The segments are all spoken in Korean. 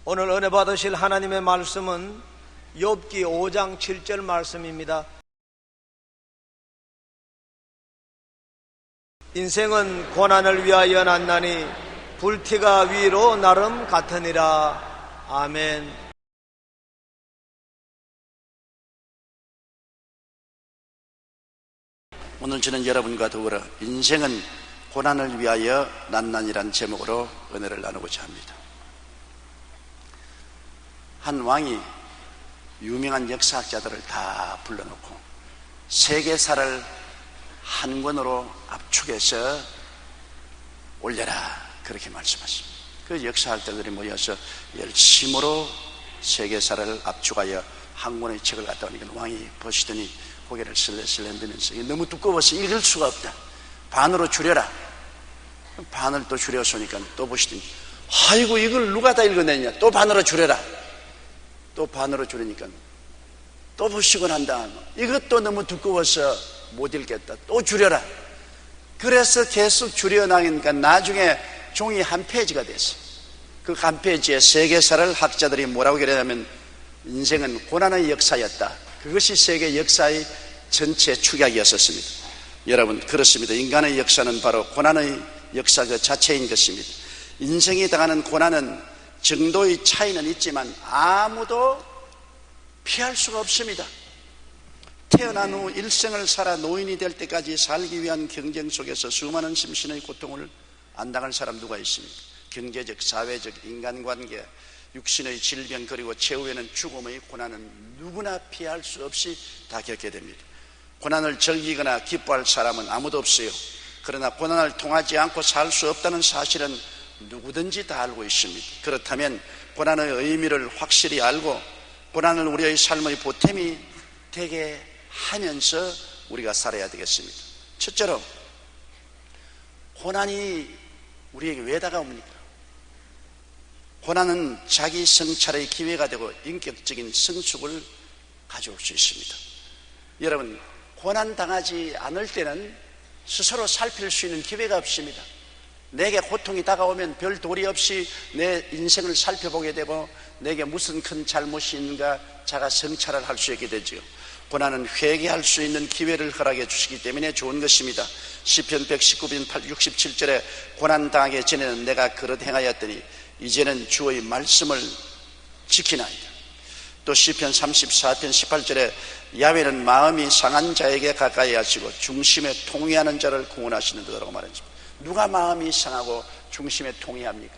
오늘 은혜 받으실 하나님의 말씀은 욥기 5장 7절 말씀입니다. 인생은 고난을 위하여 났나니 불티가 위로 나름 같으니라. 아멘. 오늘 저는 여러분과 더불어 인생은 고난을 위하여 났나니란 제목으로 은혜를 나누고자 합니다. 한 왕이 유명한 역사학자들을 다 불러놓고 세계사를 한 권으로 압축해서 올려라, 그렇게 말씀하십니다. 그 역사학자들이 모여서 열심으로 세계사를 압축하여 한 권의 책을 갖다 오니까 왕이 보시더니 고개를 슬레슬레 흔들면서 이게 너무 두꺼워서 읽을 수가 없다, 반으로 줄여라. 반을 또 줄여서니까 또 보시더니 아이고 이걸 누가 다 읽어냈냐, 또 반으로 줄여라. 또 반으로 줄이니까 또 보시고 난 다음 이것도 너무 두꺼워서 못 읽겠다, 또 줄여라. 그래서 계속 줄여나가니까 나중에 종이 한 페이지가 됐어. 그 한 페이지에 세계사를 학자들이 뭐라고 그러냐면 인생은 고난의 역사였다, 그것이 세계 역사의 전체 축약이었습니다. 여러분, 그렇습니다. 인간의 역사는 바로 고난의 역사 그 자체인 것입니다. 인생이 당하는 고난은 정도의 차이는 있지만 아무도 피할 수가 없습니다. 태어난 후 일생을 살아 노인이 될 때까지 살기 위한 경쟁 속에서 수많은 심신의 고통을 안 당할 사람 누가 있습니까? 경제적, 사회적, 인간관계, 육신의 질병, 그리고 최후에는 죽음의 고난은 누구나 피할 수 없이 다 겪게 됩니다. 고난을 즐기거나 기뻐할 사람은 아무도 없어요. 그러나 고난을 통하지 않고 살 수 없다는 사실은 누구든지 다 알고 있습니다. 그렇다면 고난의 의미를 확실히 알고 고난을 우리의 삶의 보탬이 되게 하면서 우리가 살아야 되겠습니다. 첫째로, 고난이 우리에게 왜 다가옵니까? 고난은 자기 성찰의 기회가 되고 인격적인 성숙을 가져올 수 있습니다. 여러분, 고난 당하지 않을 때는 스스로 살필 수 있는 기회가 없습니다. 내게 고통이 다가오면 별 도리 없이 내 인생을 살펴보게 되고 내게 무슨 큰 잘못이 있는가 자가 성찰을 할 수 있게 되죠. 고난은 회개할 수 있는 기회를 허락해 주시기 때문에 좋은 것입니다. 시편 119편 67절에 고난 당하기 전에는 내가 그릇 행하였더니 이제는 주의 말씀을 지키나이다. 또 시편 34편 18절에 야훼는 마음이 상한 자에게 가까이 하시고 중심에 통회하는 자를 구원하시는 도라고 말했습니다. 누가 마음이 상하고 중심에 통회합니까?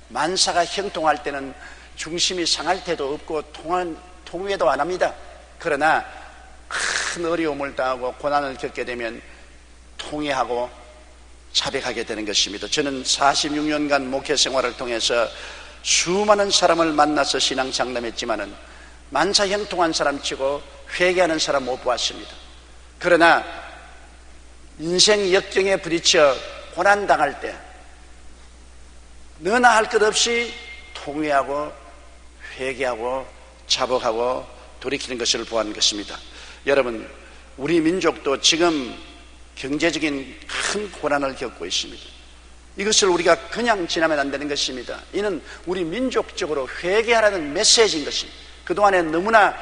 만사가 형통할 때는 중심이 상할 때도 없고 통회도 안 합니다. 그러나 큰 어려움을 당하고 고난을 겪게 되면 통회하고 자백하게 되는 것입니다. 저는 46년간 목회 생활을 통해서 수많은 사람을 만나서 신앙 상담했지만은 만사 형통한 사람 치고 회개하는 사람 못 보았습니다. 그러나 인생 역경에 부딪혀 고난당할 때 너나 할 것 없이 통회하고 회개하고 자복하고 돌이키는 것을 보았는 것입니다. 여러분, 우리 민족도 지금 경제적인 큰 고난을 겪고 있습니다. 이것을 우리가 그냥 지나면 안 되는 것입니다. 이는 우리 민족적으로 회개하라는 메시지인 것입니다. 그동안에 너무나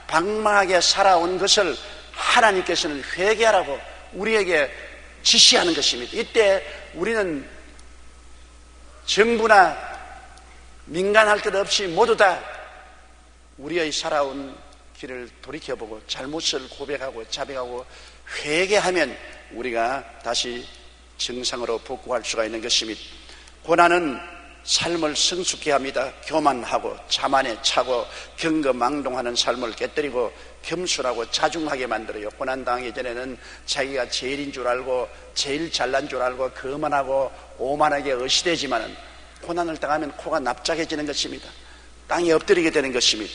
방망하게 살아온 것을 하나님께서는 회개하라고 우리에게 지시하는 것입니다. 이때 우리는 정부나 민간할 것 없이 모두 다 우리의 살아온 길을 돌이켜보고 잘못을 고백하고 자백하고 회개하면 우리가 다시 정상으로 복구할 수가 있는 것입니다. 고난은 삶을 성숙해 합니다. 교만하고 자만에 차고 경거망동하는 삶을 깨뜨리고 겸손하고 자중하게 만들어요. 고난당하기 전에는 자기가 제일인 줄 알고 제일 잘난 줄 알고 거만하고 오만하게 의시되지만은 고난을 당하면 코가 납작해지는 것입니다. 땅에 엎드리게 되는 것입니다.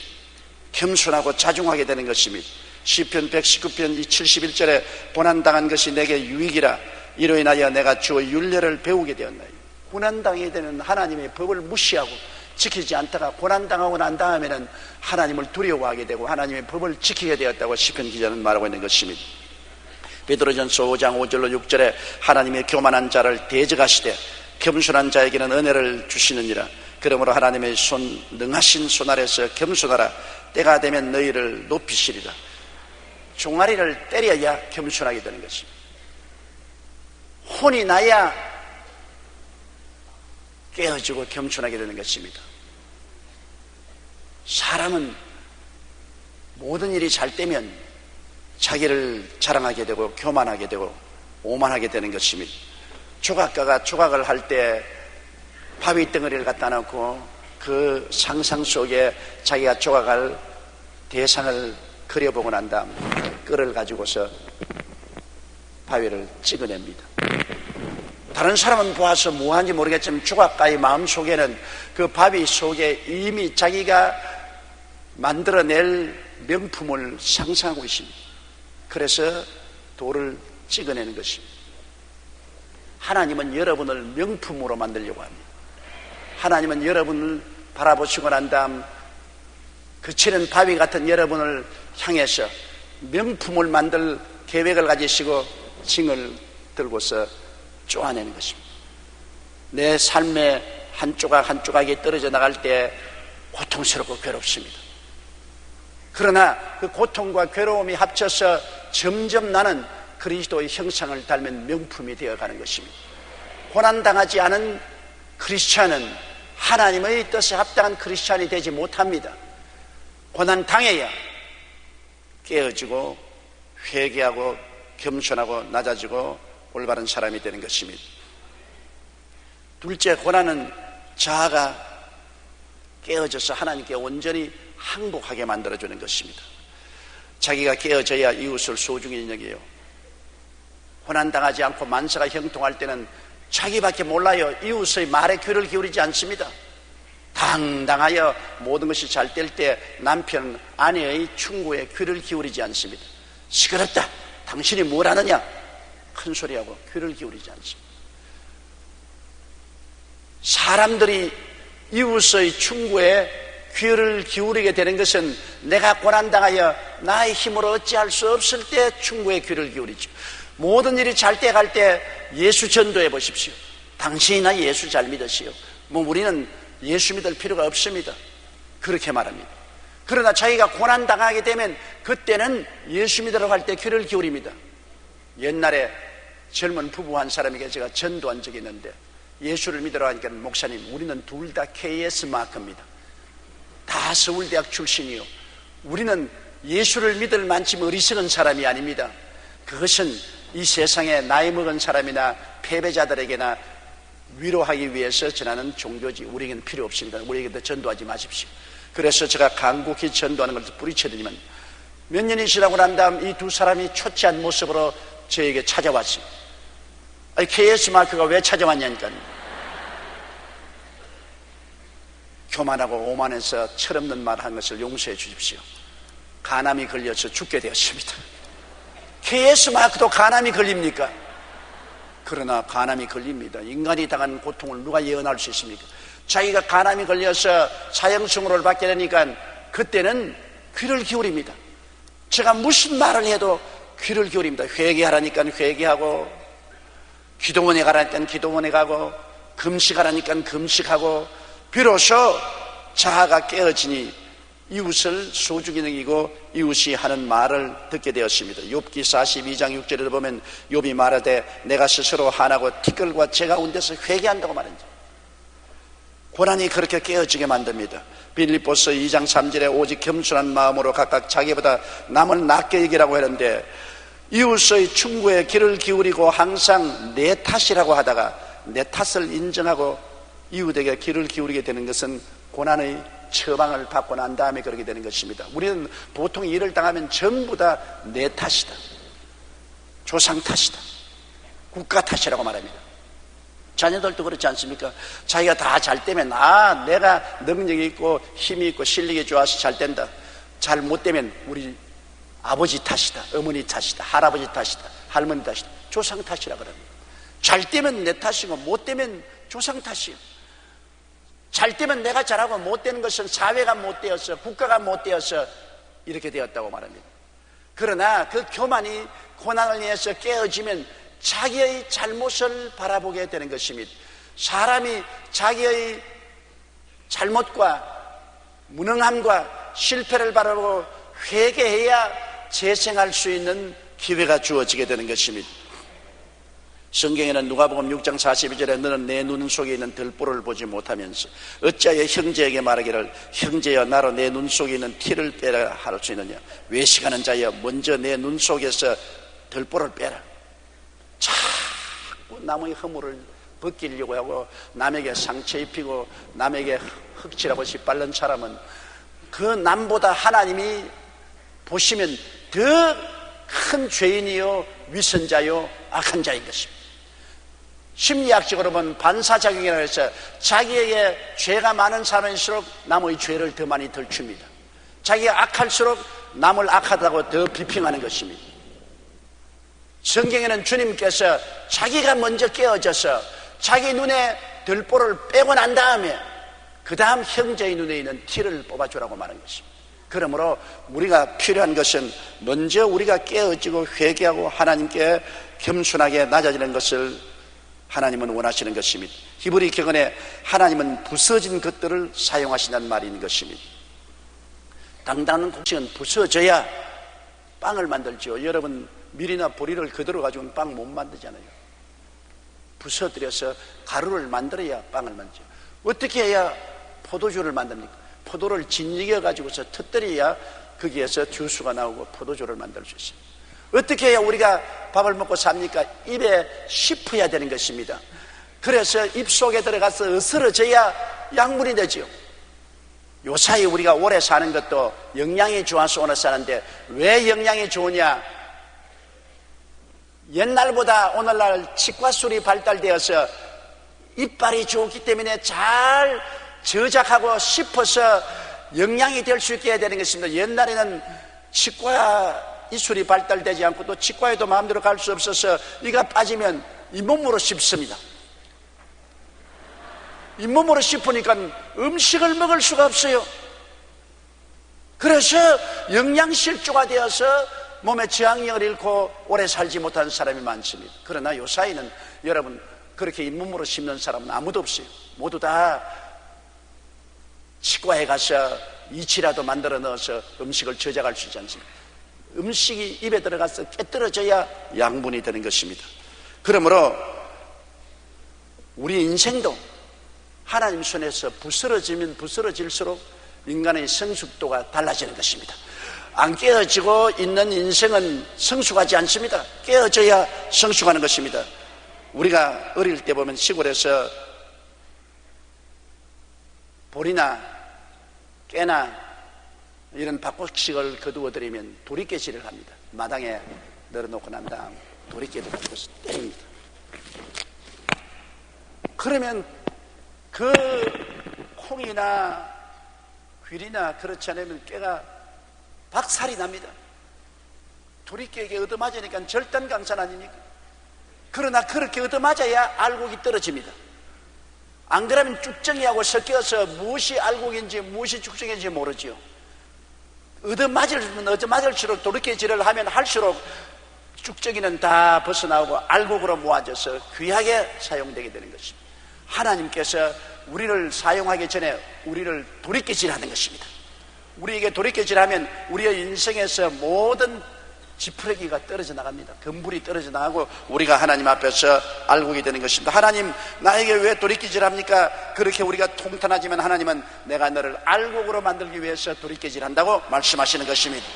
겸손하고 자중하게 되는 것입니다. 시편 119편 71절에 고난당한 것이 내게 유익이라 이로 인하여 내가 주의 율례를 배우게 되었나이다. 고난당해야 되는 하나님의 법을 무시하고 지키지 않다가 고난당하고 난 다음에는 하나님을 두려워하게 되고 하나님의 법을 지키게 되었다고 시편 기자는 말하고 있는 것입니다. 베드로전서 5장 5절로 6절에 하나님의 교만한 자를 대적하시되 겸손한 자에게는 은혜를 주시느니라. 그러므로 하나님의 능하신 손 아래서 겸손하라. 때가 되면 너희를 높이시리라. 종아리를 때려야 겸손하게 되는 것입니다. 혼이 나야 깨어지고 겸손하게 되는 것입니다. 사람은 모든 일이 잘 되면 자기를 자랑하게 되고 교만하게 되고 오만하게 되는 것입니다. 조각가가 조각을 할 때 바위 덩어리를 갖다 놓고 그 상상 속에 자기가 조각할 대상을 그려보고 난 다음 끌을 가지고서 바위를 찍어냅니다. 다른 사람은 보아서 뭐하는지 모르겠지만 조각가의 마음속에는 그 바위 속에 이미 자기가 만들어낼 명품을 상상하고 있습니다. 그래서 돌을 찍어내는 것입니다. 하나님은 여러분을 명품으로 만들려고 합니다. 하나님은 여러분을 바라보시고 난 다음 그치는 바위 같은 여러분을 향해서 명품을 만들 계획을 가지시고 징을 들고서 쪼아내는 것입니다. 내 삶의 한 조각 한 조각이 떨어져 나갈 때 고통스럽고 괴롭습니다. 그러나 그 고통과 괴로움이 합쳐서 점점 나는 그리스도의 형상을 닮은 명품이 되어가는 것입니다. 고난당하지 않은 크리스찬은 하나님의 뜻에 합당한 크리스찬이 되지 못합니다. 고난당해야 깨어지고 회개하고 겸손하고 낮아지고 올바른 사람이 되는 것입니다. 둘째, 고난은 자아가 깨어져서 하나님께 온전히 항복하게 만들어주는 것입니다. 자기가 깨어져야 이웃을 소중히 여겨요. 고난당하지 않고 만사가 형통할 때는 자기밖에 몰라요. 이웃의 말에 귀를 기울이지 않습니다. 당당하여 모든 것이 잘 될 때 남편, 아내의 충고에 귀를 기울이지 않습니다. 시끄럽다, 당신이 뭘 하느냐, 큰 소리하고 귀를 기울이지 않습니다. 사람들이 이웃의 충고에 귀를 기울이게 되는 것은 내가 고난당하여 나의 힘으로 어찌할 수 없을 때 충고에 귀를 기울이죠. 모든 일이 잘 돼 갈 때 예수 전도해 보십시오. 당신이나 예수 잘 믿으시오. 우리는 예수 믿을 필요가 없습니다. 그렇게 말합니다. 그러나 자기가 고난당하게 되면 그때는 예수 믿으러 갈 때 귀를 기울입니다. 옛날에 젊은 부부 한 사람에게 제가 전도한 적이 있는데 예수를 믿으러 가니까 목사님, 우리는 둘 다 KS 마크입니다. 다 서울대학 출신이요. 우리는 예수를 믿을 만큼 어리석은 사람이 아닙니다. 그것은 이 세상에 나이 먹은 사람이나 패배자들에게나 위로하기 위해서 전하는 종교지 우리에게는 필요 없습니다. 우리에게 전도하지 마십시오. 그래서 제가 간곡히 전도하는 것을 뿌리쳐드리면 몇 년이 지나고 난 다음 이 두 사람이 초췌한 모습으로 저에게 찾아왔어요. 아니, KS 마크가 왜 찾아왔냐니까요. 교만하고 오만해서 철없는 말 한 것을 용서해 주십시오. 간암이 걸려서 죽게 되었습니다. KS 마크도 간암이 걸립니까? 그러나 간암이 걸립니다. 인간이 당한 고통을 누가 예언할 수 있습니까? 자기가 간암이 걸려서 사형수모를 받게 되니까 그때는 귀를 기울입니다. 제가 무슨 말을 해도 귀를 기울입니다. 회개하라니까 회개하고, 기도원에 가라니까 기도원에 가고, 금식하라니까 금식하고, 비로소 자아가 깨어지니 이웃을 소중히 여기고 이웃이 하는 말을 듣게 되었습니다. 욥기 42장 6절에 보면 욥이 말하되 내가 스스로 화나고 티끌과 제 가운데서 회개한다고 말합니다. 고난이 그렇게 깨어지게 만듭니다. 빌립보서 2장 3절에 오직 겸손한 마음으로 각각 자기보다 남을 낮게 여기라고 했는데 이웃의 충고에 귀를 기울이고 항상 내 탓이라고 하다가 내 탓을 인정하고 이웃에게 귀를 기울이게 되는 것은 고난의 처방을 받고 난 다음에 그렇게 되는 것입니다. 우리는 보통 일을 당하면 전부 다 내 탓이다, 조상 탓이다, 국가 탓이라고 말합니다. 자녀들도 그렇지 않습니까? 자기가 다 잘 되면 내가 능력이 있고 힘이 있고 실력이 좋아서 잘 된다. 잘 못 되면 우리 아버지 탓이다, 어머니 탓이다, 할아버지 탓이다, 할머니 탓이다, 조상 탓이라고 합니다. 잘 되면 내 탓이고 못 되면 조상 탓이에요. 잘 되면 내가 잘하고 못 되는 것은 사회가 못 되어서, 국가가 못 되어서 이렇게 되었다고 말합니다. 그러나 그 교만이 고난을 인해서 깨어지면 자기의 잘못을 바라보게 되는 것입니다. 사람이 자기의 잘못과 무능함과 실패를 바라보고 회개해야 재생할 수 있는 기회가 주어지게 되는 것입니다. 성경에는 누가복음 6장 42절에 너는 내 눈 속에 있는 들보를 보지 못하면서 어찌하여 형제에게 말하기를 형제여 나로 내 눈 속에 있는 티를 빼라 할 수 있느냐. 외식하는 자여 먼저 내 눈 속에서 들보를 빼라. 자꾸 남의 허물을 벗기려고 하고 남에게 상처 입히고 남에게 흙칠하고 짓밟는 사람은 그 남보다 하나님이 보시면 더 큰 죄인이요 위선자요 악한 자인 것입니다. 심리학적으로 보면 반사작용이라고 해서 자기에게 죄가 많은 사람일수록 남의 죄를 더 많이 덜춥니다. 자기가 악할수록 남을 악하다고 더 비평하는 것입니다. 성경에는 주님께서 자기가 먼저 깨어져서 자기 눈에 들보를 빼고 난 다음에 그 다음 형제의 눈에 있는 티를 뽑아주라고 말한 것입니다. 그러므로 우리가 필요한 것은 먼저 우리가 깨어지고 회개하고 하나님께 겸손하게 낮아지는 것을 하나님은 원하시는 것입니다. 히브리 격언에 하나님은 부서진 것들을 사용하신다는 말이 있는 것입니다. 당당한 곡식은 부서져야 빵을 만들죠. 여러분 밀이나 보리를 그대로 가지고는 빵 못 만들잖아요. 부서뜨려서 가루를 만들어야 빵을 만들죠. 어떻게 해야 포도주를 만듭니까? 포도를 짓이겨 가지고서 터뜨려야 거기에서 주스가 나오고 포도주를 만들 수 있어요. 어떻게 해야 우리가 밥을 먹고 삽니까? 입에 씹어야 되는 것입니다. 그래서 입속에 들어가서 으스러져야 약물이 되지요. 요사이 우리가 오래 사는 것도 영양이 좋아서 오래 사는데 왜 영양이 좋으냐? 옛날보다 오늘날 치과술이 발달되어서 이빨이 좋기 때문에 잘 저작하고 씹어서 영양이 될 수 있게 해야 되는 것입니다. 옛날에는 치과 이술이 발달되지 않고 또 치과에도 마음대로 갈 수 없어서 이가 빠지면 잇몸으로 씹습니다. 잇몸으로 씹으니까 음식을 먹을 수가 없어요. 그래서 영양실조가 되어서 몸의 저항력을 잃고 오래 살지 못하는 사람이 많습니다. 그러나 요사이는 여러분 그렇게 잇몸으로 씹는 사람은 아무도 없어요. 모두 다 치과에 가서 이치라도 만들어 넣어서 음식을 저작할 수 있지 않습니까? 음식이 입에 들어가서 깨떨어져야 양분이 되는 것입니다. 그러므로 우리 인생도 하나님 손에서 부스러지면 부스러질수록 인간의 성숙도가 달라지는 것입니다. 안 깨어지고 있는 인생은 성숙하지 않습니다. 깨어져야 성숙하는 것입니다. 우리가 어릴 때 보면 시골에서 보리나 깨나 이런 밭곡식을 거두어드리면 도리깨질을 합니다. 마당에 널어놓고 난 다음 도리깨를 가지고서 때립니다. 그러면 그 콩이나 귀리나 그렇지 않으면 깨가 박살이 납니다. 도리깨에게 얻어맞으니까 절단강산 아닙니까? 그러나 그렇게 얻어맞아야 알곡이 떨어집니다. 안 그러면 쭉정이하고 섞여서 무엇이 알곡인지 무엇이 쭉정인지 모르지요. 얻어맞을수록 도리깨질을 하면 할수록 쭉정이는 다 벗어나오고 알곡으로 모아져서 귀하게 사용되게 되는 것입니다. 하나님께서 우리를 사용하기 전에 우리를 도리깨질하는 것입니다. 우리에게 도리깨질하면 우리의 인생에서 모든 지푸레기가 떨어져 나갑니다. 금불이 떨어져 나가고 우리가 하나님 앞에서 알곡이 되는 것입니다. 하나님 나에게 왜 도리깨질합니까? 그렇게 우리가 통탄하지만 하나님은 내가 너를 알곡으로 만들기 위해서 도리깨질한다고 말씀하시는 것입니다.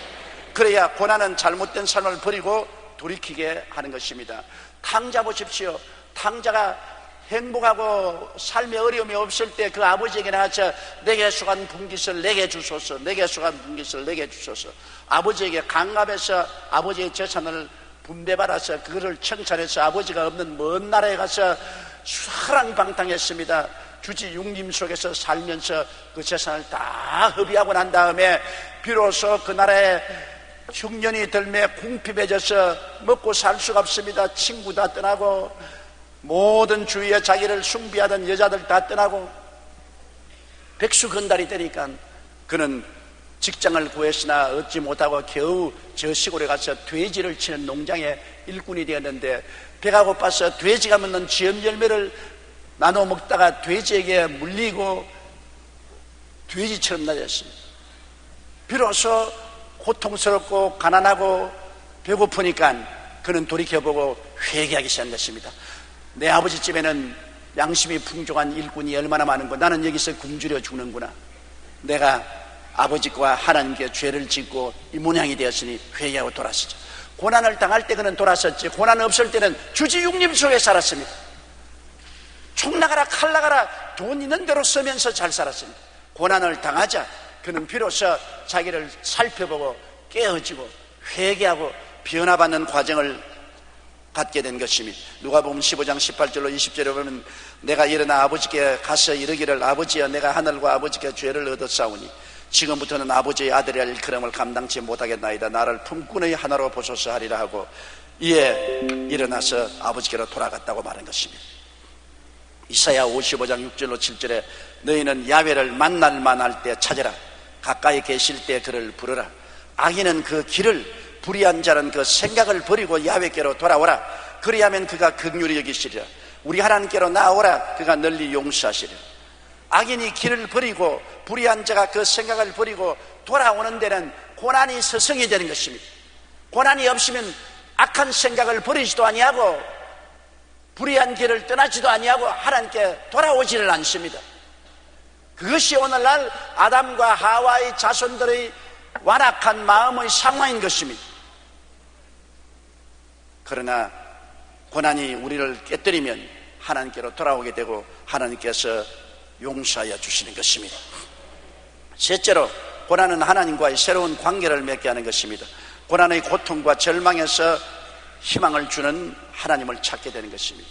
그래야 고난은 잘못된 삶을 버리고 돌이키게 하는 것입니다. 탕자 보십시오. 탕자가 행복하고 삶에 어려움이 없을 때 그 아버지에게 나와서 내게 속한 분깃을 내게 주소서, 내게 속한 분깃을 내게 주소서. 아버지에게 강압해서 아버지의 재산을 분배받아서 그거를 청산해서 아버지가 없는 먼 나라에 가서 사랑방탕했습니다. 주지 육림 속에서 살면서 그 재산을 다 허비하고 난 다음에 비로소 그 나라에 흉년이 들매 궁핍해져서 먹고 살 수가 없습니다. 친구 다 떠나고 모든 주위에 자기를 숭배하던 여자들 다 떠나고 백수 건달이 되니까 그는 직장을 구했으나 얻지 못하고 겨우 저 시골에 가서 돼지를 치는 농장의 일꾼이 되었는데, 배가 고파서 돼지가 먹는 쥐엄 열매를 나눠 먹다가 돼지에게 물리고 돼지처럼 나졌습니다. 비로소 고통스럽고 가난하고 배고프니까 그는 돌이켜보고 회개하기 시작한 것입니다. 내 아버지 집에는 양심이 풍족한 일꾼이 얼마나 많은고 나는 여기서 굶주려 죽는구나. 내가 아버지과 하나님께 죄를 짓고 이 모양이 되었으니 회개하고 돌아서자. 고난을 당할 때 그는 돌아섰지, 고난 없을 때는 주지 육림소에 살았습니다. 총 나가라 칼 나가라 돈 있는 대로 쓰면서 잘 살았습니다. 고난을 당하자 그는 비로소 자기를 살펴보고 깨어지고 회개하고 변화받는 과정을 갖게 된 것입니다. 누가복음 15장 18절로 20절에 보면, 내가 일어나 아버지께 가서 이르기를, 아버지여, 내가 하늘과 아버지께 죄를 얻었사오니 지금부터는 아버지의 아들이라 일컬음을 감당치 못하겠나이다. 나를 품꾼의 하나로 보소서 하리라 하고 이에 일어나서 아버지께로 돌아갔다고 말한 것입니다. 이사야 55장 6절로 7절에 너희는 야훼를 만날 만할 때 찾으라. 가까이 계실 때 그를 부르라. 악인은 그 길을, 불의한 자는 그 생각을 버리고 야훼께로 돌아오라. 그리하면 그가 긍휼히 여기시리라. 우리 하나님께로 나오라. 그가 널리 용서하시리라. 악인이 길을 버리고 불의한 자가 그 생각을 버리고 돌아오는 데는 고난이 서성이 되는 것입니다. 고난이 없으면 악한 생각을 버리지도 아니하고 불의한 길을 떠나지도 아니하고 하나님께 돌아오지를 않습니다. 그것이 오늘날 아담과 하와의 자손들의 완악한 마음의 상황인 것입니다. 그러나 고난이 우리를 깨뜨리면 하나님께로 돌아오게 되고 하나님께서 용서하여 주시는 것입니다. 셋째로, 고난은 하나님과의 새로운 관계를 맺게 하는 것입니다. 고난의 고통과 절망에서 희망을 주는 하나님을 찾게 되는 것입니다.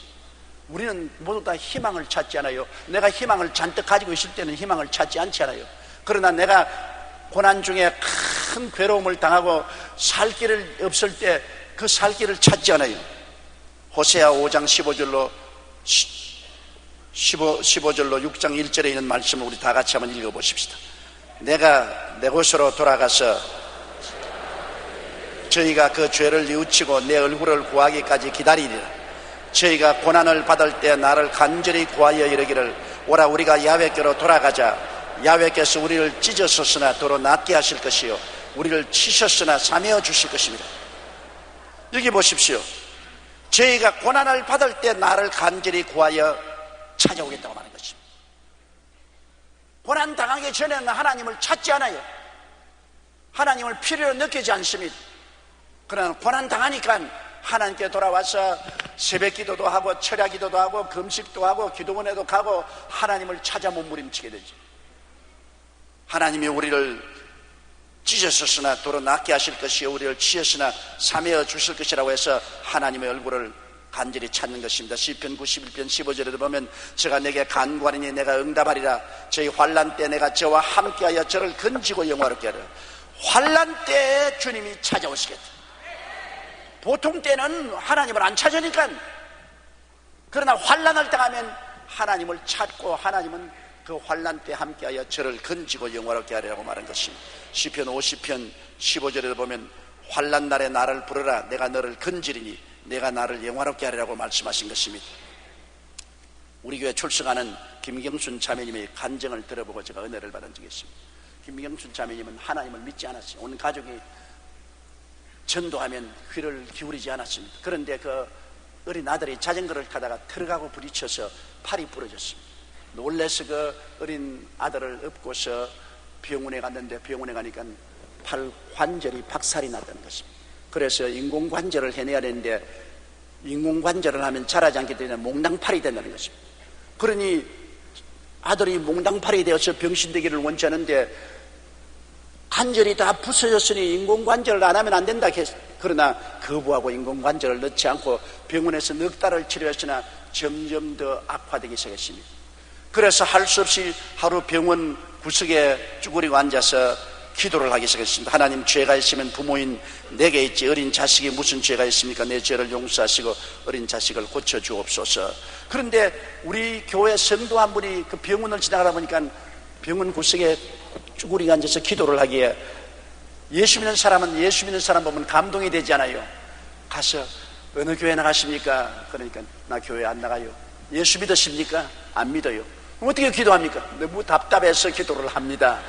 우리는 모두 다 희망을 찾지 않아요. 내가 희망을 잔뜩 가지고 있을 때는 희망을 찾지 않지 않아요. 그러나 내가 고난 중에 큰 괴로움을 당하고 살 길을 없을 때 그 살 길을 찾지 않아요. 호세아 5장 15절로 6장 1절에 있는 말씀을 우리 다 같이 한번 읽어보십시다. 내가 내 곳으로 돌아가서 저희가 그 죄를 뉘우치고 내 얼굴을 구하기까지 기다리리라. 저희가 고난을 받을 때 나를 간절히 구하여 이르기를, 오라 우리가 야훼께로 돌아가자. 야훼께서 우리를 찢으셨으나 도로 낫게 하실 것이요 우리를 치셨으나 사매어 주실 것입니다. 여기 보십시오. 저희가 고난을 받을 때 나를 간절히 구하여 찾아오겠다고 말하는 것입니다. 고난 당하기 전에는 하나님을 찾지 않아요. 하나님을 필요로 느끼지 않습니다. 그러나 고난 당하니까 하나님께 돌아와서 새벽 기도도 하고 철야 기도도 하고 금식도 하고 기도원에도 가고 하나님을 찾아 몸부림치게 되죠. 하나님이 우리를 찢으셨으나 도로 낫게 하실 것이요 우리를 치셨으나 사매어 주실 것이라고 해서 하나님의 얼굴을 간절히 찾는 것입니다. 시편 91편 15절에도 보면, 저가 내게 간구하리니 내가 응답하리라. 저희 환난 때 내가 저와 함께하여 저를 건지고 영화롭게 하리라. 환난 때에 주님이 찾아오시겠다. 보통 때는 하나님을 안 찾으니까, 그러나 환난을 당하면 하나님을 찾고 하나님은 그 환난 때 함께하여 저를 건지고 영화롭게 하리라고 말한 것입니다. 시편 50편 15절에도 보면, 환난 날에 나를 부르라. 내가 너를 건지리니 내가 나를 영화롭게 하리라고 말씀하신 것입니다. 우리 교회 출석하는 김경순 자매님의 간증을 들어보고 제가 은혜를 받은 적이 있습니다. 김경순 자매님은 하나님을 믿지 않았어요. 온 가족이 전도하면 귀를 기울이지 않았습니다. 그런데 그 어린 아들이 자전거를 타다가 들어가고 부딪혀서 팔이 부러졌습니다. 놀라서 그 어린 아들을 업고서 병원에 갔는데, 병원에 가니까 팔 관절이 박살이 났다는 것입니다. 그래서 인공관절을 해내야 되는데, 인공관절을 하면 자라지 않기 때문에 몽당팔이 된다는 것입니다. 그러니 아들이 몽당팔이 되어서 병신되기를 원치 않은데, 관절이 다 부서졌으니 인공관절을 안 하면 안 된다 했어요. 그러나 거부하고 인공관절을 넣지 않고 병원에서 넉 달을 치료했으나 점점 더 악화되기 시작했습니다. 그래서 할 수 없이 하루 병원 구석에 쭈그리고 앉아서 기도를 하기 시작했습니다. 하나님, 죄가 있으면 부모인 내게 있지 어린 자식이 무슨 죄가 있습니까? 내 죄를 용서하시고 어린 자식을 고쳐주옵소서. 그런데 우리 교회 성도 한 분이 그 병원을 지나가다 보니까 병원 구석에 쭈구리가 앉아서 기도를 하기에 예수 믿는 사람은 예수 믿는 사람 보면 감동이 되잖아요. 가서 어느 교회 나가십니까? 그러니까 나 교회 안 나가요. 예수 믿으십니까? 안 믿어요. 어떻게 기도합니까? 너무 답답해서 기도를 합니다.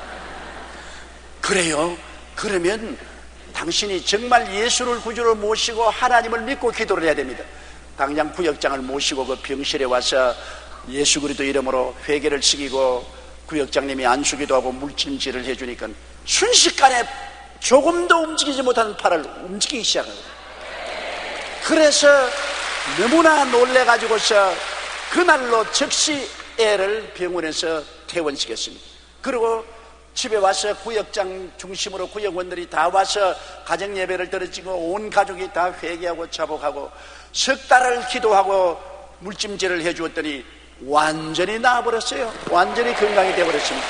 그래요? 그러면 당신이 정말 예수를 구주로 모시고 하나님을 믿고 기도를 해야 됩니다. 당장 구역장을 모시고 그 병실에 와서 예수 그리스도 이름으로 회개를 시키고 구역장님이 안수기도 하고 물찜질을 해주니까 순식간에 조금도 움직이지 못하는 팔을 움직이기 시작합니다. 그래서 너무나 놀래가지고서 그날로 즉시 애를 병원에서 퇴원시켰습니다. 그리고 집에 와서 구역장 중심으로 구역원들이 다 와서 가정예배를 드려지고 온 가족이 다 회개하고 자복하고 석 달을 기도하고 물찜질을 해주었더니 완전히 나아버렸어요. 완전히 건강이 되어버렸습니다.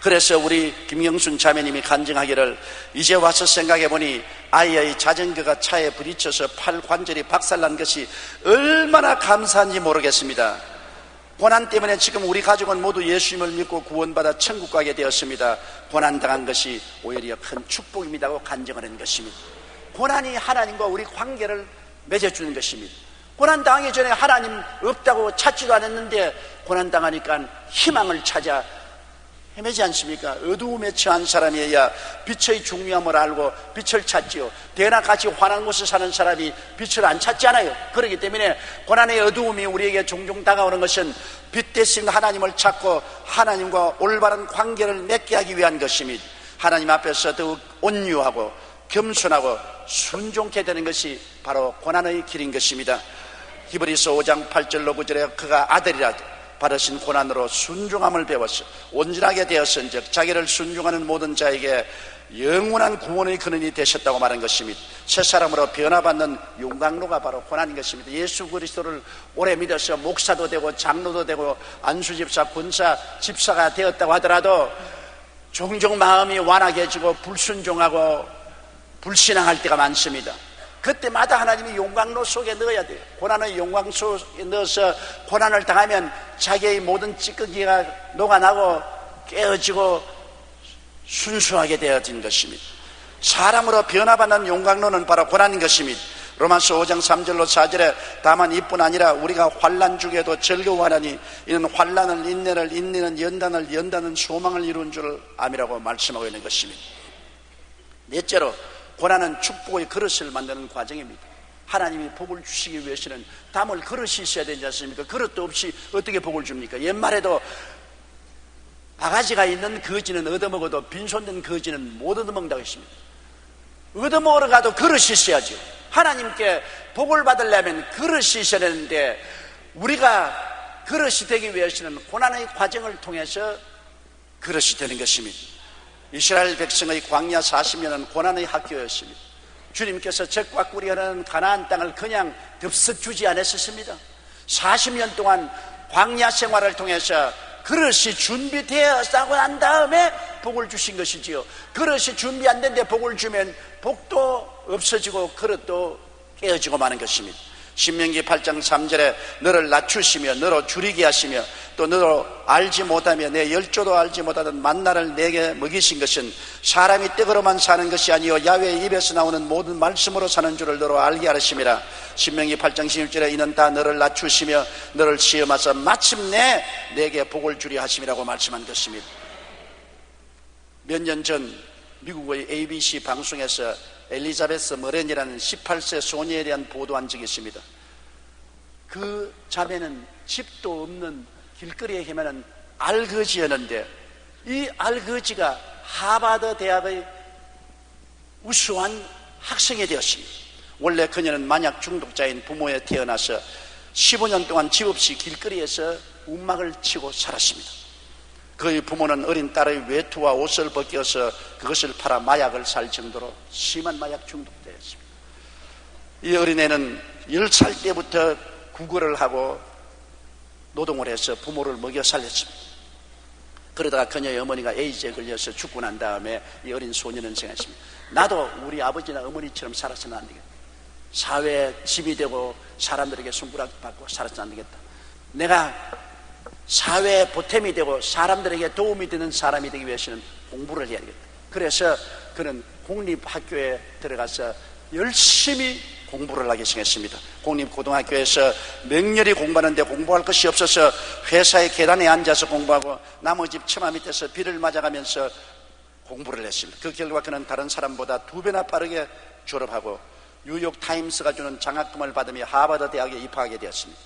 그래서 우리 김영순 자매님이 간증하기를 이제 와서 생각해보니 아이의 자전거가 차에 부딪혀서 팔 관절이 박살난 것이 얼마나 감사한지 모르겠습니다. 고난 때문에 지금 우리 가족은 모두 예수님을 믿고 구원받아 천국 가게 되었습니다. 고난당한 것이 오히려 큰 축복입니다고 간증하는 것입니다. 고난이 하나님과 우리 관계를 맺어주는 것입니다. 고난당하기 전에 하나님 없다고 찾지도 않았는데 고난당하니까 희망을 찾아 헤매지 않습니까? 어두움에 처한 사람이어야 빛의 중요함을 알고 빛을 찾지요. 대낮같이 환한 곳에 사는 사람이 빛을 안 찾잖아요. 그렇기 때문에 고난의 어두움이 우리에게 종종 다가오는 것은 빛 대신 하나님을 찾고 하나님과 올바른 관계를 맺게 하기 위한 것입니다. 하나님 앞에서 더욱 온유하고 겸손하고 순종케 되는 것이 바로 고난의 길인 것입니다. 히브리서 5장 8절로 9절에 그가 아들이라 받으신 고난으로 순종함을 배웠어 온전하게 되었은즉 자기를 순종하는 모든 자에게 영원한 구원의 근원이 되셨다고 말한 것입니다. 새 사람으로 변화받는 용광로가 바로 고난인 것입니다. 예수 그리스도를 오래 믿어서 목사도 되고 장로도 되고 안수집사, 군사, 집사가 되었다고 하더라도 종종 마음이 완악해지고 불순종하고 불신앙할 때가 많습니다. 그때마다 하나님이 용광로 속에 넣어야 돼요. 고난의 용광로 속에 넣어서 고난을 당하면 자기의 모든 찌꺼기가 녹아나고 깨어지고 순수하게 되어진 것입니다. 사람으로 변화받는 용광로는 바로 고난인 것입니다. 로마서 5장 3절로 4절에 다만 이뿐 아니라 우리가 환난 중에도 즐거워하나니 이는 환난을 인내를 인내는 연단을 연단은 소망을 이룬 줄 암이라고 말씀하고 있는 것입니다. 넷째로 고난은 축복의 그릇을 만드는 과정입니다. 하나님이 복을 주시기 위해서는 담을 그릇이 있어야 되지 않습니까? 그릇도 없이 어떻게 복을 줍니까? 옛말에도 바가지가 있는 거지는 얻어먹어도 빈손든 거지는 못 얻어먹는다고 했습니다. 얻어먹으러 가도 그릇이 있어야죠. 하나님께 복을 받으려면 그릇이 있어야 되는데 우리가 그릇이 되기 위해서는 고난의 과정을 통해서 그릇이 되는 것입니다. 이스라엘 백성의 광야 40년은 고난의 학교였습니다. 주님께서 적과 꿀이 흐르는 가나안 땅을 그냥 덥석 주지 않았습니다. 40년 동안 광야 생활을 통해서 그릇이 준비되었다고 한 다음에 복을 주신 것이지요. 그릇이 준비 안 된데 복을 주면 복도 없어지고 그릇도 깨어지고 마는 것입니다. 신명기 8장 3절에 너를 낮추시며 너로 줄이게 하시며 또 너로 알지 못하며 내 열조도 알지 못하던 만나를 내게 먹이신 것은 사람이 떡으로만 사는 것이 아니요 야훼의 입에서 나오는 모든 말씀으로 사는 줄을 너로 알게 하심이라. 신명기 8장 16절에 이는 다 너를 낮추시며 너를 시험하사 마침내 내게 복을 주려 하심이라고 말씀한 것입니다. 몇 년 전 미국의 ABC 방송에서 엘리자베스 머렌이라는 18세 소녀에 대한 보도한 적이 있습니다. 그 자매는 집도 없는 길거리에 헤매는 알거지였는데 이 알거지가 하버드 대학의 우수한 학생이 되었습니다. 원래 그녀는 만약 중독자인 부모에 태어나서 15년 동안 집 없이 길거리에서 움막을 치고 살았습니다. 그의 부모는 어린 딸의 외투와 옷을 벗겨서 그것을 팔아 마약을 살 정도로 심한 마약 중독자였습니다. 이 어린애는 10살 때부터 구걸을 하고 노동을 해서 부모를 먹여 살렸습니다. 그러다가 그녀의 어머니가 에이즈에 걸려서 죽고 난 다음에 이 어린 소년은 생각했습니다. 나도 우리 아버지나 어머니처럼 살아서는 안 되겠다. 사회에 짐이 되고 사람들에게 손가락 받고 살아서는 안 되겠다. 내가 사회에 보탬이 되고 사람들에게 도움이 되는 사람이 되기 위해서는 공부를 해야 되겠다. 그래서 그는 공립학교에 들어가서 열심히 공부를 하기 시작했습니다. 공립고등학교에서 맹렬히 공부하는데 공부할 것이 없어서 회사의 계단에 앉아서 공부하고 나무 집 처마 밑에서 비를 맞아가면서 공부를 했습니다. 그 결과 그는 다른 사람보다 2배나 빠르게 졸업하고 뉴욕 타임스가 주는 장학금을 받으며 하버드 대학에 입학하게 되었습니다.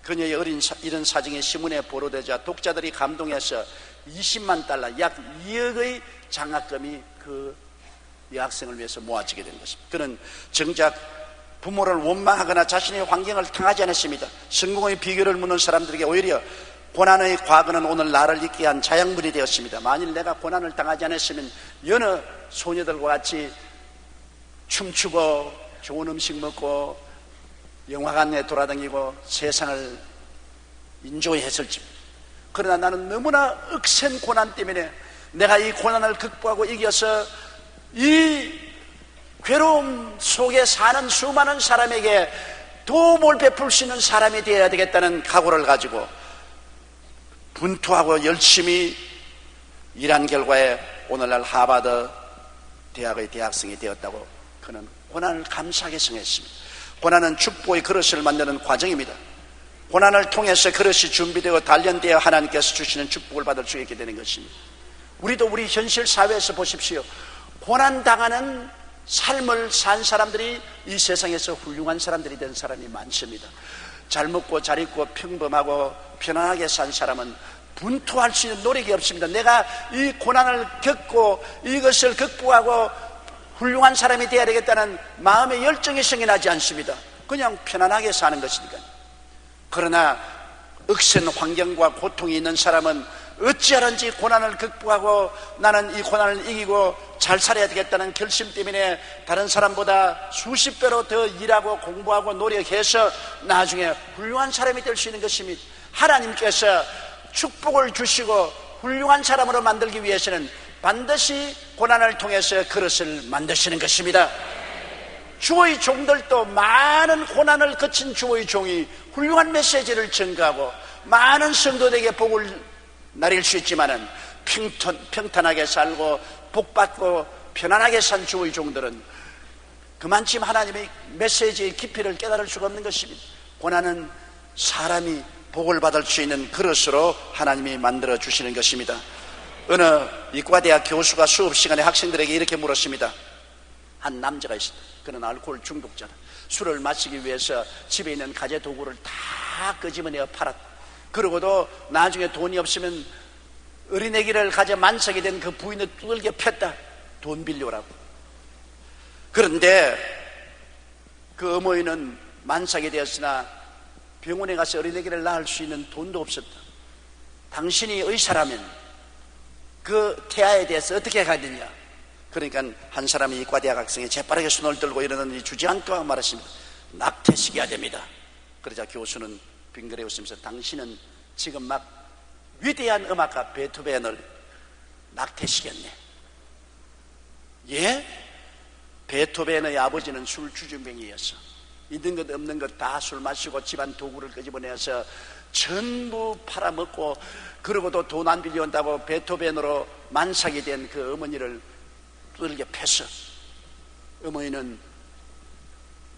그녀의 이런 사정이 신문에 보도되자 독자들이 감동해서 20만 달러, 약 2억의 장학금이 그 여학생을 위해서 모아지게 된 것입니다. 그는 정작 부모를 원망하거나 자신의 환경을 탕하지 않았습니다. 성공의 비결을 묻는 사람들에게 오히려 고난의 과거는 오늘 나를 있게 한 자양분이 되었습니다. 만일 내가 고난을 당하지 않았으면 여느 소녀들과 같이 춤추고 좋은 음식 먹고 영화관에 돌아다니고 세상을 인조했을지. 그러나 나는 너무나 억센 고난 때문에 내가 이 고난을 극복하고 이겨서 이 괴로움 속에 사는 수많은 사람에게 도움을 베풀 수 있는 사람이 되어야 되겠다는 각오를 가지고 분투하고 열심히 일한 결과에 오늘날 하버드 대학의 대학생이 되었다고 그는 고난을 감사하게 생각했습니다. 고난은 축복의 그릇을 만드는 과정입니다. 고난을 통해서 그릇이 준비되어 단련되어 하나님께서 주시는 축복을 받을 수 있게 되는 것입니다. 우리도 우리 현실 사회에서 보십시오. 고난당하는 삶을 산 사람들이 이 세상에서 훌륭한 사람들이 된 사람이 많습니다. 잘 먹고 잘 입고 평범하고 편안하게 산 사람은 분투할 수 있는 노력이 없습니다. 내가 이 고난을 겪고 이것을 극복하고 훌륭한 사람이 되어야 되겠다는 마음의 열정이 생겨나지 않습니다. 그냥 편안하게 사는 것이니까요. 그러나 억센 환경과 고통이 있는 사람은 어찌하든지 고난을 극복하고 나는 이 고난을 이기고 잘 살아야 되겠다는 결심 때문에 다른 사람보다 수십 배로 더 일하고 공부하고 노력해서 나중에 훌륭한 사람이 될 수 있는 것입니다. 하나님께서 축복을 주시고 훌륭한 사람으로 만들기 위해서는 반드시 고난을 통해서 그릇을 만드시는 것입니다. 주의 종들도 많은 고난을 거친 주의 종이 훌륭한 메시지를 전가하고 많은 성도들에게 복을 나릴 수 있지만은 평탄하게 살고 복받고 편안하게 산 주의 종들은 그만큼 하나님의 메시지의 깊이를 깨달을 수가 없는 것입니다. 고난은 사람이 복을 받을 수 있는 그릇으로 하나님이 만들어 주시는 것입니다. 어느 이과대학 교수가 수업 시간에 학생들에게 이렇게 물었습니다. 한 남자가 있습니다. 그는 알코올 중독자다. 술을 마시기 위해서 집에 있는 가재 도구를 다 끄집어내어 팔았다. 그러고도 나중에 돈이 없으면 어린애기를 가져 만삭이 된 그 부인을 두들겨 팼다. 돈 빌려오라고. 그런데 그 어머니는 만삭이 되었으나 병원에 가서 어린애기를 낳을 수 있는 돈도 없었다. 당신이 의사라면 그 태아에 대해서 어떻게 해야 되냐. 그러니까 한 사람이 이과대학 학생이 재빠르게 손을 들고 이러는 이 주지않고 말했습니다. 낙태시켜야 됩니다. 그러자 교수는 빙그레 웃으면서 당신은 지금 막 위대한 음악가 베토벤을 낙태시켰네. 예? 베토벤의 아버지는 술 주정뱅이였어. 있는 것 없는 것 다 술 마시고 집안 도구를 끄집어내서 전부 팔아먹고 그러고도 돈 안 빌려온다고 베토벤으로 만삭이 된 그 어머니를 두들겨 팼어. 어머니는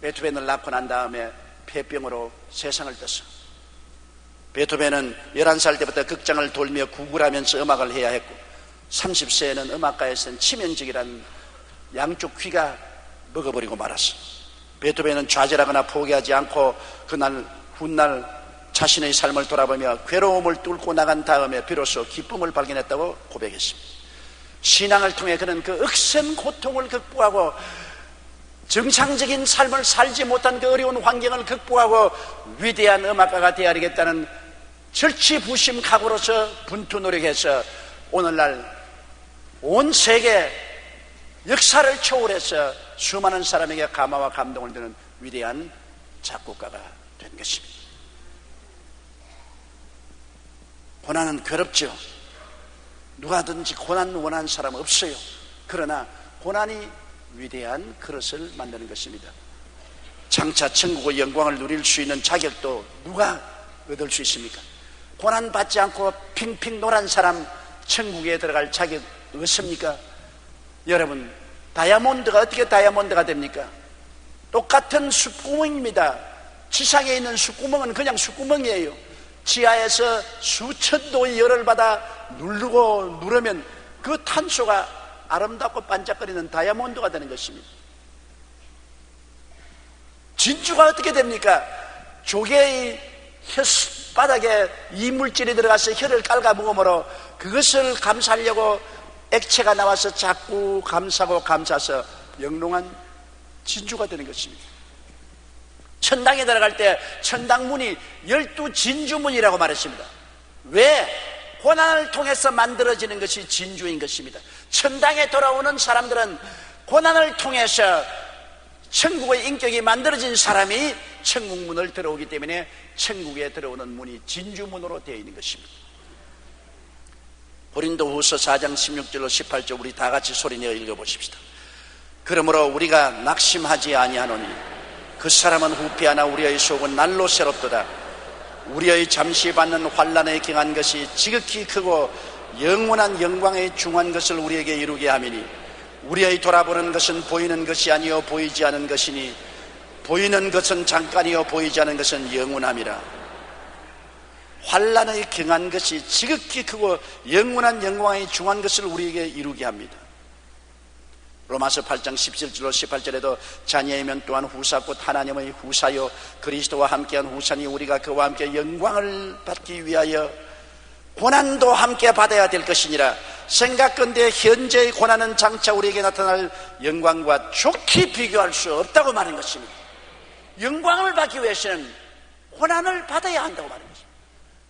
베토벤을 낳고 난 다음에 폐병으로 세상을 떴어. 베토벤은 11살 때부터 극장을 돌며 구글하면서 음악을 해야 했고 30세에는 음악가에서는 치명적이라는 양쪽 귀가 먹어버리고 말았어. 베토벤은 좌절하거나 포기하지 않고 그날 훗날 자신의 삶을 돌아보며 괴로움을 뚫고 나간 다음에 비로소 기쁨을 발견했다고 고백했습니다. 신앙을 통해 그는 그 억센 고통을 극복하고 정상적인 삶을 살지 못한 그 어려운 환경을 극복하고 위대한 음악가가 되어야 되겠다는 절치부심 각오로서 분투 노력해서 오늘날 온 세계 역사를 초월해서 수많은 사람에게 감화와 감동을 주는 위대한 작곡가가 된 것입니다. 고난은 괴롭죠. 누가든지 고난 원하는 사람 없어요. 그러나 고난이 위대한 그릇을 만드는 것입니다. 장차 천국의 영광을 누릴 수 있는 자격도 누가 얻을 수 있습니까? 고난받지 않고 핑핑 노란 사람 천국에 들어갈 자격 없습니까? 여러분, 다이아몬드가 어떻게 다이아몬드가 됩니까? 똑같은 숯구멍입니다. 지상에 있는 숯구멍은 그냥 숯구멍이에요. 지하에서 수천 도의 열을 받아 누르면 그 탄소가 아름답고 반짝거리는 다이아몬드가 되는 것입니다. 진주가 어떻게 됩니까? 조개의 혓바닥에 이물질이 들어가서 혀를 깔아먹음으로 그것을 감싸려고 액체가 나와서 자꾸 감싸고 감싸서 영롱한 진주가 되는 것입니다. 천당에 들어갈 때 천당문이 12진주문이라고 말했습니다. 왜? 고난을 통해서 만들어지는 것이 진주인 것입니다. 천당에 돌아오는 사람들은 고난을 통해서 천국의 인격이 만들어진 사람이 천국문을 들어오기 때문에 천국에 들어오는 문이 진주문으로 되어 있는 것입니다. 고린도후서 4장 16절로 18절 우리 다 같이 소리내어 읽어보십시다. 그러므로 우리가 낙심하지 아니하노니 그 사람은 후피하나 우리의 속은 날로 새롭도다. 우리의 잠시 받는 환난에 경한 것이 지극히 크고 영원한 영광에 중한 것을 우리에게 이루게 하미니 우리의 돌아보는 것은 보이는 것이 아니요 보이지 않은 것이니 보이는 것은 잠깐이요 보이지 않은 것은 영원함이라. 환난에 경한 것이 지극히 크고 영원한 영광에 중한 것을 우리에게 이루게 합니다. 로마서 8장 17절로 18절에도 자녀이면 또한 후사곧 하나님의 후사요 그리스도와 함께한 후사니 우리가 그와 함께 영광을 받기 위하여 고난도 함께 받아야 될 것이니라. 생각건대 현재의 고난은 장차 우리에게 나타날 영광과 좋게 비교할 수 없다고 말하는 것입니다. 영광을 받기 위해서는 고난을 받아야 한다고 말하는 것입니다.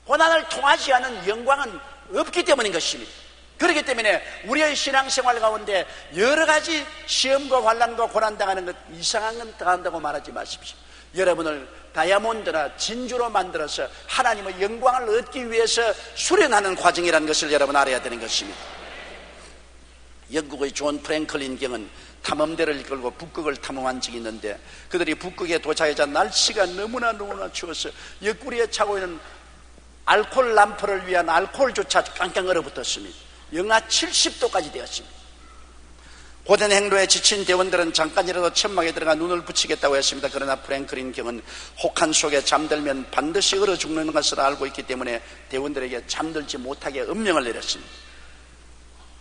고난을 통하지 않은 영광은 없기 때문인 것입니다. 그렇기 때문에 우리의 신앙생활 가운데 여러 가지 시험과 환난과 고난당하는 것, 이상한 건 당한다고 말하지 마십시오. 여러분을 다이아몬드나 진주로 만들어서 하나님의 영광을 얻기 위해서 수련하는 과정이라는 것을 여러분 알아야 되는 것입니다. 영국의 존 프랭클린 경은 탐험대를 이끌고 북극을 탐험한 적이 있는데 그들이 북극에 도착하자 날씨가 너무나 추워서 옆구리에 차고 있는 알코올 람프를 위한 알코올조차 깡깡 얼어붙었습니다. 영하 70도까지 되었습니다. 고된 행로에 지친 대원들은 잠깐이라도 천막에 들어가 눈을 붙이겠다고 했습니다. 그러나 프랭클린 경은 혹한 속에 잠들면 반드시 얼어 죽는 것을 알고 있기 때문에 대원들에게 잠들지 못하게 엄명을 내렸습니다.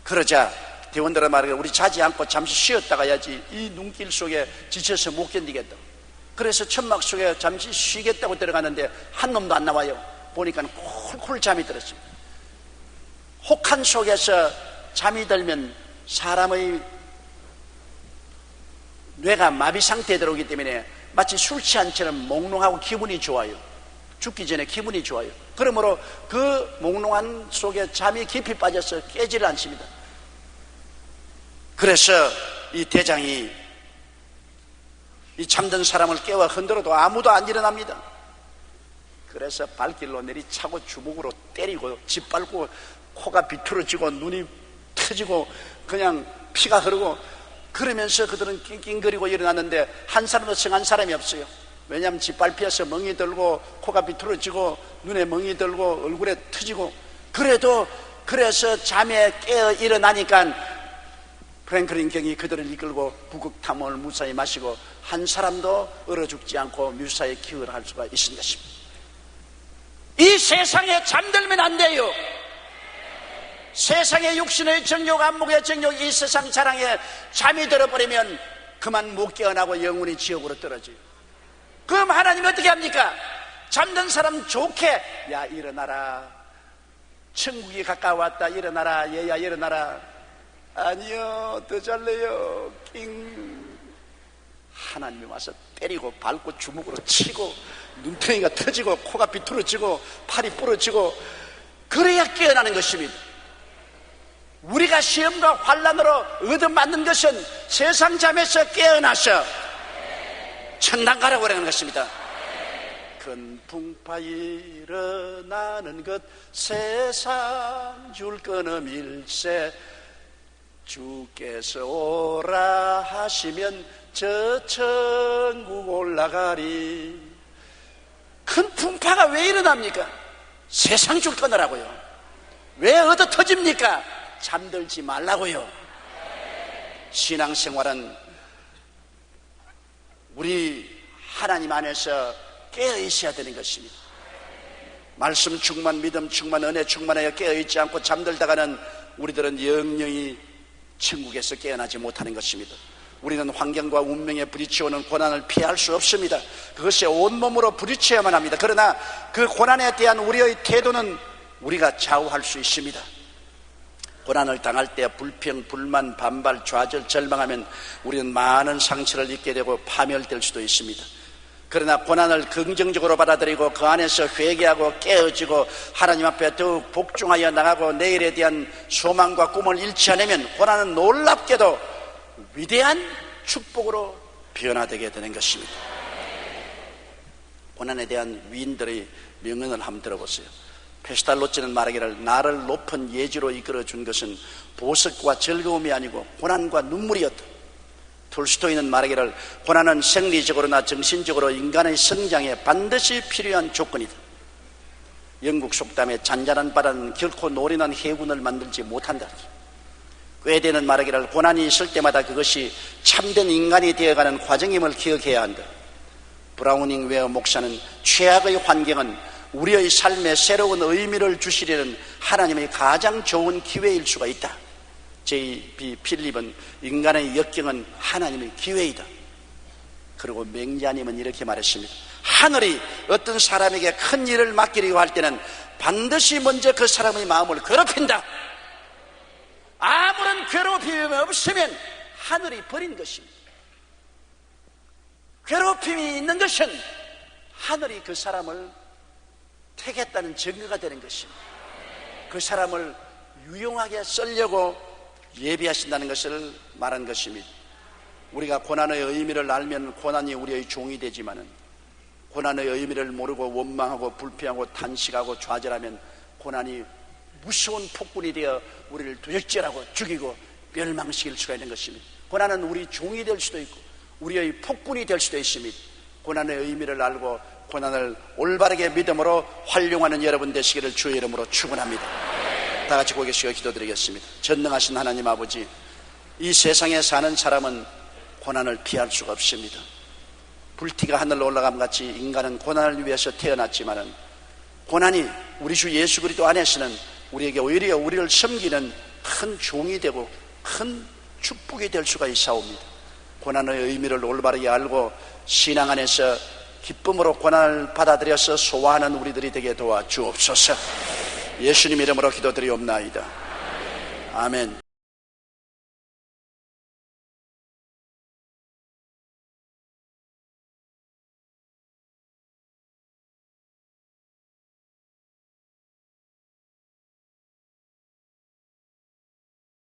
그러자 대원들은 말하기를 우리 자지 않고 잠시 쉬었다 가야지 이 눈길 속에 지쳐서 못 견디겠다고. 그래서 천막 속에 잠시 쉬겠다고 들어가는데 한 놈도 안 나와요. 보니까 콜콜 잠이 들었습니다. 혹한 속에서 잠이 들면 사람의 뇌가 마비 상태에 들어오기 때문에 마치 술 취한처럼 몽롱하고 기분이 좋아요. 죽기 전에 기분이 좋아요. 그러므로 그 몽롱한 속에 잠이 깊이 빠져서 깨지를 않습니다. 그래서 이 대장이 이 잠든 사람을 깨워 흔들어도 아무도 안 일어납니다. 그래서 발길로 내리차고 주먹으로 때리고 짓밟고 코가 비틀어지고 눈이 터지고 그냥 피가 흐르고 그러면서 그들은 낑낑거리고 일어났는데 한 사람도 성한 사람이 없어요. 왜냐하면 짓밟혀서 멍이 들고 코가 비틀어지고 눈에 멍이 들고 얼굴에 터지고 그래서 잠에 깨어 일어나니까 프랭클린 경이 그들을 이끌고 북극 탐험을 무사히 마시고 한 사람도 얼어 죽지 않고 무사히 기원을 할 수가 있는 것입니다. 이 세상에 잠들면 안 돼요. 세상의 육신의 정욕, 안목의 정욕, 이 세상 자랑에 잠이 들어버리면 그만 못 깨어나고 영원히 지옥으로 떨어져요. 그럼 하나님이 어떻게 합니까? 잠든 사람 좋게 야 일어나라, 천국이 가까웠다, 일어나라, 얘야 일어나라. 아니요, 더 잘래요. 낑. 하나님이 와서 때리고 밟고 주먹으로 치고 눈탱이가 터지고 코가 비틀어지고 팔이 부러지고 그래야 깨어나는 것입니다. 우리가 시험과 환난으로 얻어맞는 것은 세상 잠에서 깨어나서 천당 가라고 그러는 것입니다. 큰 풍파 일어나는 것 세상 줄 끊음일세 주께서 오라 하시면 저 천국 올라가리. 큰 풍파가 왜 일어납니까? 세상 줄 끊으라고요. 왜 얻어 터집니까? 잠들지 말라고요. 신앙생활은 우리 하나님 안에서 깨어 있어야 되는 것입니다. 말씀 충만, 믿음 충만, 은혜 충만하여 깨어 있지 않고 잠들다가는 우리들은 영영이 천국에서 깨어나지 못하는 것입니다. 우리는 환경과 운명에 부딪혀오는 고난을 피할 수 없습니다. 그것이 온몸으로 부딪혀야만 합니다. 그러나 그 고난에 대한 우리의 태도는 우리가 좌우할 수 있습니다. 고난을 당할 때 불평, 불만, 반발, 좌절, 절망하면 우리는 많은 상처를 입게 되고 파멸될 수도 있습니다. 그러나 고난을 긍정적으로 받아들이고 그 안에서 회개하고 깨어지고 하나님 앞에 더욱 복종하여 나가고 내일에 대한 소망과 꿈을 잃지 않으면 고난은 놀랍게도 위대한 축복으로 변화되게 되는 것입니다. 고난에 대한 위인들의 명언을 한번 들어보세요. 페스탈로치는 말하기를 나를 높은 예지로 이끌어준 것은 보석과 즐거움이 아니고 고난과 눈물이었다. 톨스토이는 말하기를 고난은 생리적으로나 정신적으로 인간의 성장에 반드시 필요한 조건이다. 영국 속담에 잔잔한 바다는 결코 노련한 해군을 만들지 못한다. 꾀대는 말하기를 고난이 있을 때마다 그것이 참된 인간이 되어가는 과정임을 기억해야 한다. 브라우닝 웨어 목사는 최악의 환경은 우리의 삶에 새로운 의미를 주시려는 하나님의 가장 좋은 기회일 수가 있다. J.B. 필립은 인간의 역경은 하나님의 기회이다. 그리고 맹자님은 이렇게 말했습니다. 하늘이 어떤 사람에게 큰 일을 맡기려고 할 때는 반드시 먼저 그 사람의 마음을 괴롭힌다. 아무런 괴롭힘이 없으면 하늘이 버린 것입니다. 괴롭힘이 있는 것은 하늘이 그 사람을 택했다는 증거가 되는 것입니다. 그 사람을 유용하게 쓰려고 예비하신다는 것을 말한 것입니다. 우리가 고난의 의미를 알면 고난이 우리의 종이 되지만은 고난의 의미를 모르고 원망하고 불평하고 탄식하고 좌절하면 고난이 무서운 폭군이 되어 우리를 도적질하고 죽이고 멸망시킬 수가 있는 것입니다. 고난은 우리 종이 될 수도 있고 우리의 폭군이 될 수도 있습니다. 고난의 의미를 알고 고난을 올바르게 믿음으로 활용하는 여러분 되시기를 주의 이름으로 축원합니다. 다 같이 고개 숙여 기도드리겠습니다. 전능하신 하나님 아버지, 이 세상에 사는 사람은 고난을 피할 수가 없습니다. 불티가 하늘로 올라감 같이 인간은 고난을 위해서 태어났지만은 고난이 우리 주 예수 그리스도 안에서는 우리에게 오히려 우리를 섬기는 큰 종이 되고 큰 축복이 될 수가 있사옵니다. 고난의 의미를 올바르게 알고 신앙 안에서 기쁨으로 고난을 받아들여서 소화하는 우리들이 되게 도와주옵소서. 예수님 이름으로 기도드리옵나이다. 아멘.